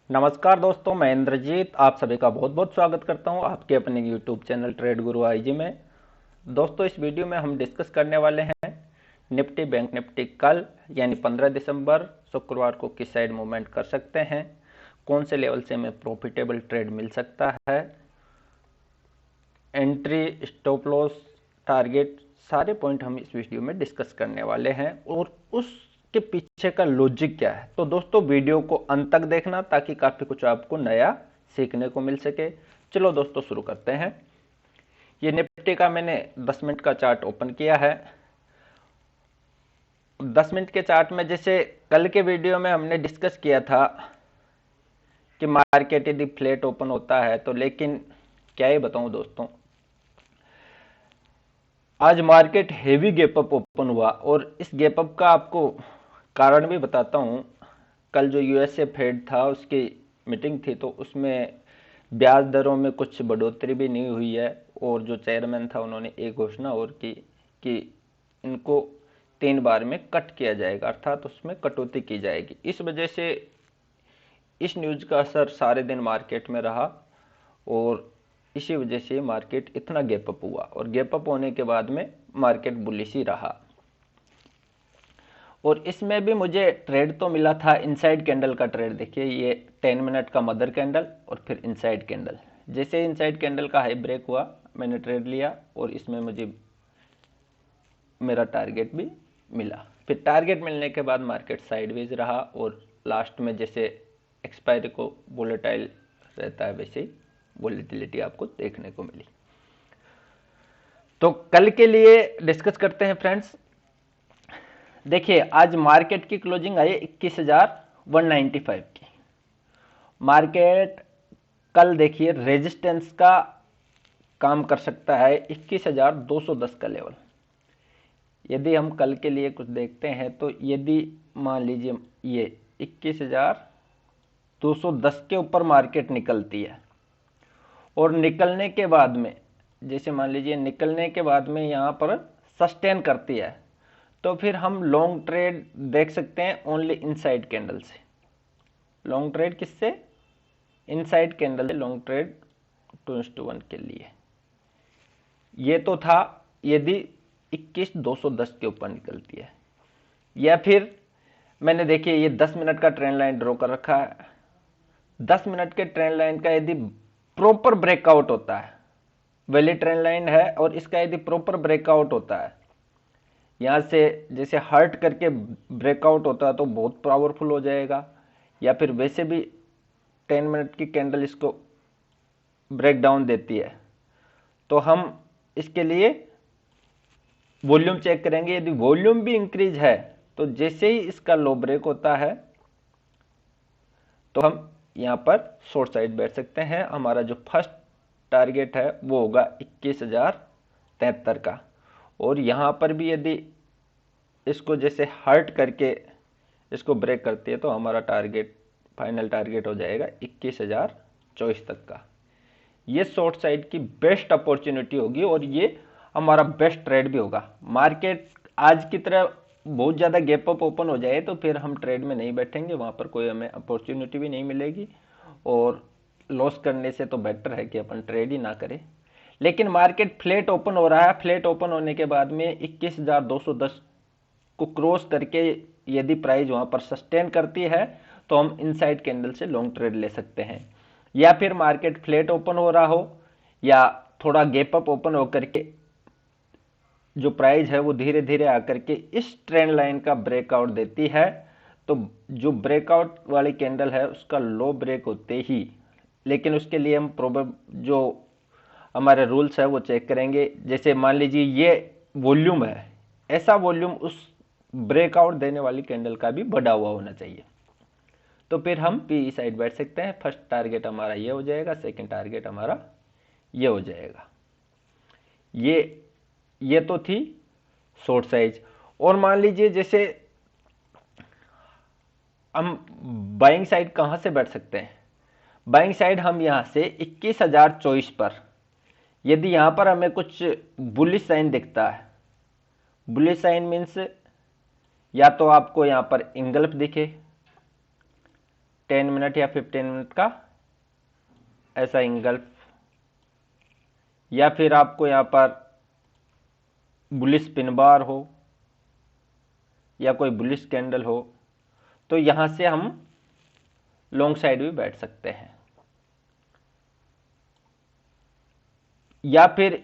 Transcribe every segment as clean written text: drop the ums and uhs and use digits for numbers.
नमस्कार दोस्तों, मैं इंद्रजीत आप सभी का बहुत बहुत स्वागत करता हूं आपके अपने यूट्यूब चैनल ट्रेड गुरु आईजी में। दोस्तों, इस वीडियो में हम डिस्कस करने वाले हैं निफ्टी बैंक निफ्टी कल यानी 15 दिसंबर शुक्रवार को किस साइड मूवमेंट कर सकते हैं, कौन से लेवल से हमें प्रॉफिटेबल ट्रेड मिल सकता है, एंट्री, स्टॉप लॉस, टारगेट, सारे पॉइंट हम इस वीडियो में डिस्कस करने वाले हैं और उसके पीछे का लॉजिक क्या है। तो दोस्तों, वीडियो को अंत तक देखना ताकि काफी कुछ आपको नया सीखने को मिल सके। चलो दोस्तों, शुरू करते हैं। ये निफ्टी का मैंने 10 मिनट का चार्ट ओपन किया है। 10 मिनट के चार्ट में जैसे कल के वीडियो में हमने डिस्कस किया था कि मार्केट यदि फ्लैट ओपन होता है तो, लेकिन क्या ही बताऊं दोस्तों, आज market heavy gap up open हुआ और इस गैप अप का आपको कारण भी बताता हूं। कल जो यूएसए फेड था उसकी मीटिंग थी तो उसमें ब्याज दरों में कुछ बढ़ोतरी भी नहीं हुई है और जो चेयरमैन था उन्होंने एक घोषणा और की कि इनको 3 बार में कट किया जाएगा, अर्थात उसमें कटौती की जाएगी। इस वजह से इस न्यूज का असर सारे दिन मार्केट में रहा और इसी वजह से मार्केट इतना गैप अप हुआ और गैप अप होने के बाद में मार्केट बुलिश ही रहा। और इसमें भी मुझे ट्रेड तो मिला था इनसाइड कैंडल का ट्रेड। देखिए, ये 10 मिनट का मदर कैंडल और फिर इनसाइड कैंडल। जैसे इनसाइड कैंडल का हाई ब्रेक हुआ मैंने ट्रेड लिया और इसमें मुझे मेरा टारगेट भी मिला। फिर टारगेट मिलने के बाद मार्केट साइडवेज रहा और लास्ट में जैसे एक्सपायरी को वोलेटाइल रहता है वैसे ही वोलेटिलिटी आपको देखने को मिली। तो कल के लिए डिस्कस करते हैं फ्रेंड्स। देखिए, आज मार्केट की क्लोजिंग आई 21,195 की। मार्केट कल देखिए रेजिस्टेंस का काम कर सकता है 21,210 का लेवल। यदि हम कल के लिए कुछ देखते हैं तो यदि मान लीजिए ये 21,210 के ऊपर मार्केट निकलती है और निकलने के बाद में जैसे मान लीजिए निकलने के बाद में यहाँ पर सस्टेन करती है तो फिर हम लॉन्ग ट्रेड देख सकते हैं ओनली इनसाइड कैंडल से। लॉन्ग ट्रेड किससे? इनसाइड कैंडल से लॉन्ग ट्रेड 2:1 के लिए। ये तो था यदि 21,210 के ऊपर निकलती है, या फिर मैंने देखिए ये 10 मिनट का ट्रेंड लाइन ड्रॉ कर रखा है। 10 मिनट के ट्रेंड लाइन का यदि प्रॉपर ब्रेकआउट होता है, वैलिड ट्रेंड लाइन है और इसका यदि प्रॉपर ब्रेकआउट होता है, यहां से जैसे हर्ट करके ब्रेकआउट होता है तो बहुत पावरफुल हो जाएगा, या फिर वैसे भी 10 मिनट की कैंडल इसको ब्रेक डाउन देती है तो हम इसके लिए वॉल्यूम चेक करेंगे। यदि वॉल्यूम भी इंक्रीज है तो जैसे ही इसका लो ब्रेक होता है तो हम यहां पर शॉर्ट साइड बैठ सकते हैं। हमारा जो फर्स्ट टारगेट है वो होगा 21,073 का और यहां पर भी यदि इसको जैसे हर्ट करके इसको ब्रेक करती है तो हमारा टारगेट फाइनल टारगेट हो जाएगा 21,024 तक का। ये शॉर्ट साइड की बेस्ट अपॉर्चुनिटी होगी और ये हमारा बेस्ट ट्रेड भी होगा। मार्केट आज की तरह बहुत ज़्यादा गैप अप ओपन हो जाए तो फिर हम ट्रेड में नहीं बैठेंगे, वहाँ पर कोई हमें अपॉर्चुनिटी भी नहीं मिलेगी और लॉस करने से तो बेटर है कि अपन ट्रेड ही ना करें। लेकिन मार्केट फ्लैट ओपन हो रहा है। फ्लैट ओपन होने के बाद में 21,210 को क्रॉस करके यदि प्राइस वहाँ पर सस्टेन करती है तो हम इनसाइड कैंडल से लॉन्ग ट्रेड ले सकते हैं, या फिर मार्केट फ्लैट ओपन हो रहा हो या थोड़ा गैप अप ओपन होकर के जो प्राइस है वो धीरे धीरे आकर के इस ट्रेंड लाइन का ब्रेकआउट देती है तो जो ब्रेकआउट वाली कैंडल है उसका लो ब्रेक होते ही, लेकिन उसके लिए हम प्रोबेब जो हमारे रूल्स है वो चेक करेंगे। जैसे मान लीजिए ये वॉल्यूम है, ऐसा वॉल्यूम उस ब्रेकआउट देने वाली कैंडल का भी बढ़ा हुआ होना चाहिए तो फिर हम पी साइड बैठ सकते हैं। फर्स्ट टारगेट हमारा ये हो जाएगा, सेकंड टारगेट हमारा ये हो जाएगा। ये तो थी शॉर्ट साइज। और मान लीजिए जैसे हम बाइंग साइड कहां से बैठ सकते हैं? बाइंग साइड हम यहां से 21,024 पर यदि यहां पर हमें कुछ बुलिश साइन दिखता है, बुलिश साइन मीन्स या तो आपको यहां पर इंगल्फ दिखे 10 मिनट या 15 मिनट का ऐसा इंगल्फ, या फिर आपको यहाँ पर बुलिश पिन बार हो या कोई बुलिश कैंडल हो, तो यहां से हम लॉन्ग साइड भी बैठ सकते हैं। या फिर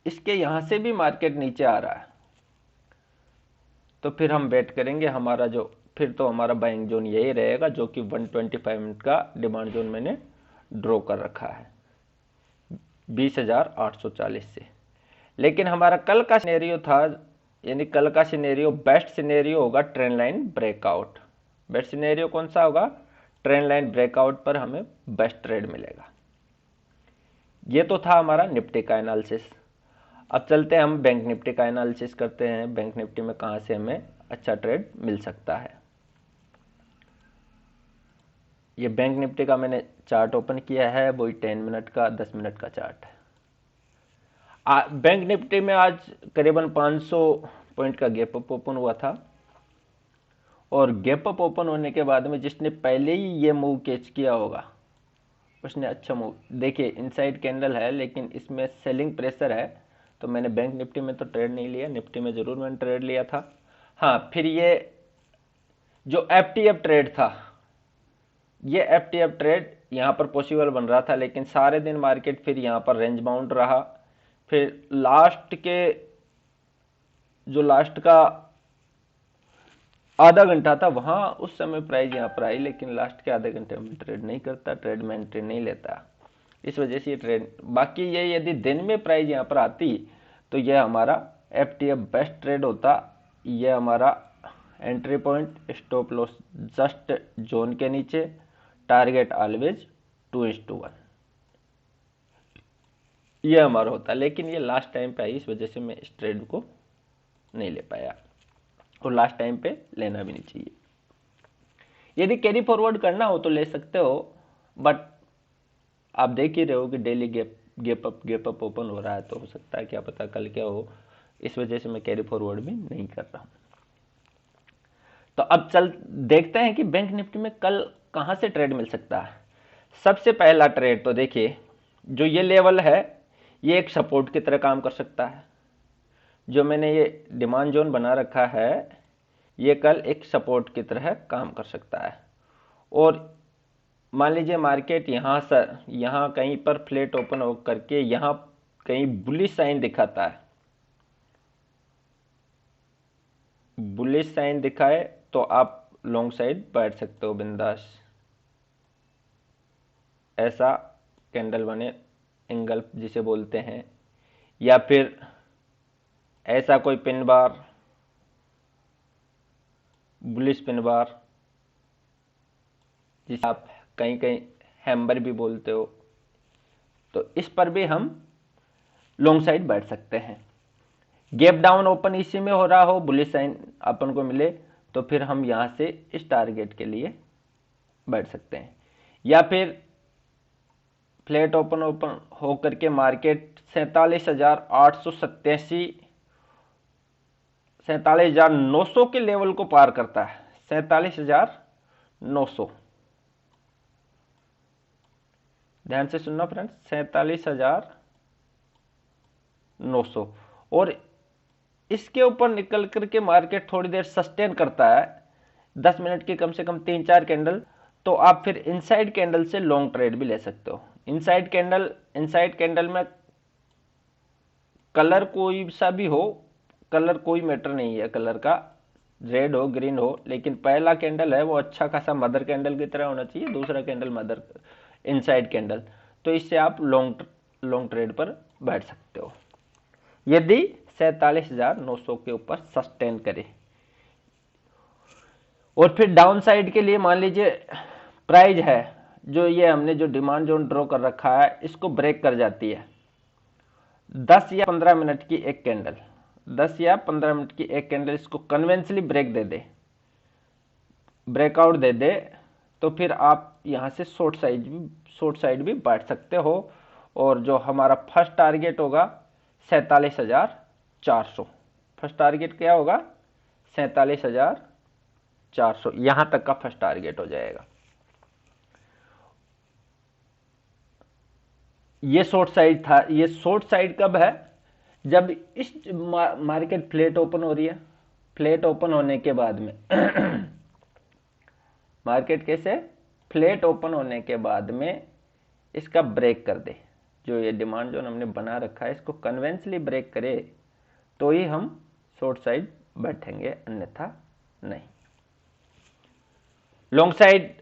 इसके यहां से भी मार्केट नीचे आ रहा है तो फिर हम वेट करेंगे, हमारा जो फिर तो हमारा बाइंग जोन यही रहेगा जो कि 125 मिनट का डिमांड जोन मैंने ड्रॉ कर रखा है 20,840 से। लेकिन हमारा कल का सिनेरियो था, यानी कल का सिनेरियो बेस्ट सिनेरियो होगा trend line breakout. Best scenario कौन सा होगा? ट्रेंड लाइन ब्रेकआउट पर हमें बेस्ट ट्रेड मिलेगा। ये तो था हमारा निफ्टी का एनालिसिस। अब चलते हैं हम बैंक निफ्टी का एनालिसिस करते हैं, बैंक निफ्टी में कहां से हमें अच्छा ट्रेड मिल सकता है। ये बैंक निफ्टी का मैंने चार्ट ओपन किया है, वही 10 मिनट का 10 मिनट का चार्ट है। बैंक निफ्टी में आज करीबन 500 पॉइंट का गैप अप ओपन हुआ था, और गैप अप ओपन होने के बाद में जिसने पहले ही ये मूव कैच किया होगा उसने अच्छा मूव, देखिए इनसाइड कैंडल है लेकिन इसमें सेलिंग प्रेशर है, तो मैंने बैंक निफ्टी में तो ट्रेड नहीं लिया, निफ्टी में जरूर मैंने ट्रेड लिया था। हाँ, फिर ये जो एफटीएफ ट्रेड था, ये एफटीएफ ट्रेड यहां पर पॉसिबल बन रहा था, लेकिन सारे दिन मार्केट फिर यहां पर रेंज बाउंड रहा। फिर लास्ट का आधा घंटा था, वहां उस समय प्राइस यहां पर आई, लेकिन लास्ट के आधे घंटे में ट्रेड नहीं करता, ट्रेड में एंट्री नहीं लेता, इस वजह से ये ट्रेड। बाकी ये यदि दिन में प्राइस यहां पर आती तो ये हमारा एफटीएफ बेस्ट ट्रेड होता। ये हमारा entry point, stop loss just zone के नीचे, टारगेट ऑलवेज 2:1, ये हमारा होता। लेकिन ये लास्ट टाइम पे आई, इस वजह से मैं इस ट्रेड को नहीं ले पाया, और लास्ट टाइम पे लेना भी नहीं चाहिए। यदि कैरी फॉरवर्ड करना हो तो ले सकते हो, बट आप देख ही रहे हो कि डेली गैप अप ओपन हो रहा है, तो हो सकता है क्या पता कल क्या हो, इस वजह से मैं कैरी फॉरवर्ड भी नहीं कर रहा हूं। तो अब चल देखते हैं कि बैंक निफ्टी में कल कहां से ट्रेड मिल सकता है। सबसे पहला ट्रेड तो देखिए, जो ये लेवल है ये एक सपोर्ट की तरह काम कर सकता है। जो मैंने ये डिमांड जोन बना रखा है ये कल एक सपोर्ट की तरह काम कर सकता है। और मान लीजिए मार्केट यहाँ कहीं पर फ्लैट ओपन हो करके यहाँ कहीं बुलिश साइन दिखाता है, बुलिश साइन दिखाए तो आप लॉन्ग साइड बैठ सकते हो बिंदास। ऐसा कैंडल बने, एंगल्फ जिसे बोलते हैं, या फिर ऐसा कोई pin bar, bullish pin bar, जिसे आप कहीं कहीं हैम्बर भी बोलते हो, तो इस पर भी हम लॉन्ग साइड बैठ सकते हैं। गैप डाउन ओपन इसी में हो रहा हो, बुलिश साइन अपन को मिले, तो फिर हम यहां से इस टारगेट के लिए बैठ सकते हैं। या फिर फ्लैट ओपन हो करके मार्केट 47,900 के लेवल को पार करता है, 47,900, ध्यान से सुनना फ्रेंड्स, 47,900, और इसके ऊपर निकल करके मार्केट थोड़ी देर सस्टेन करता है, 10 मिनट की कम से कम 3-4 कैंडल, तो आप फिर इनसाइड कैंडल से लॉन्ग ट्रेड भी ले सकते हो। इनसाइड कैंडल में कलर कोई सा भी हो, कलर कोई मैटर नहीं है, कलर का रेड हो ग्रीन हो, लेकिन पहला कैंडल है वो अच्छा खासा मदर कैंडल की तरह होना चाहिए, दूसरा कैंडल मदर इनसाइड कैंडल, तो इससे आप लॉन्ग ट्रेड पर बैठ सकते हो यदि 47,900 के ऊपर सस्टेन करे। और फिर डाउन साइड के लिए मान लीजिए प्राइस है जो ये हमने जो डिमांड जोन ड्रॉ कर रखा है इसको ब्रेक कर जाती है, 10 या 15 मिनट की एक कैंडल, 10 या 15 मिनट की एक कैंडल इसको कन्वेंशनली ब्रेकआउट दे दे, तो फिर आप यहां से शॉर्ट साइड भी बैठ सकते हो। और जो हमारा फर्स्ट टारगेट होगा 47,400, फर्स्ट टारगेट क्या होगा? 47,400, 400 यहां तक का फर्स्ट टारगेट हो जाएगा। ये शॉर्ट साइड था। ये शॉर्ट साइड कब है? जब इस मार्केट फ्लैट ओपन हो रही है, फ्लैट ओपन होने के बाद में मार्केट कैसे फ्लैट ओपन होने के बाद में इसका ब्रेक कर दे, जो ये डिमांड जोन हमने बना रखा है इसको कन्वेंशनली ब्रेक करे तो ही हम शॉर्ट साइड बैठेंगे, अन्यथा नहीं। लॉन्ग साइड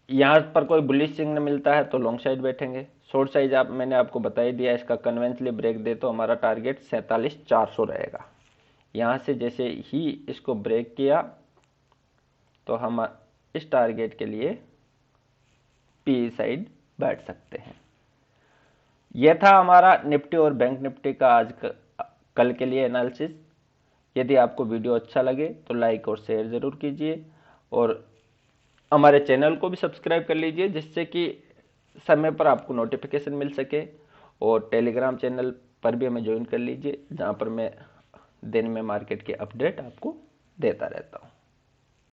यहां पर कोई बुलिश सिग्नल मिलता है तो लॉन्ग साइड बैठेंगे। शॉर्ट साइड मैंने आपको बता ही दिया, इसका कन्वेंशनली ब्रेक दे तो हमारा टारगेट 47,400 रहेगा। यहां से जैसे ही इसको ब्रेक किया तो हम इस टारगेट के लिए पी साइड बैठ सकते हैं। यह था हमारा निफ्टी और बैंक निफ्टी का आज कल के लिए एनालिसिस। यदि आपको वीडियो अच्छा लगे तो लाइक और शेयर जरूर कीजिए और हमारे चैनल को भी सब्सक्राइब कर लीजिए, जिससे कि समय पर आपको नोटिफिकेशन मिल सके। और टेलीग्राम चैनल पर भी हमें ज्वाइन कर लीजिए, जहां पर मैं दिन में मार्केट के अपडेट आपको देता रहता हूं।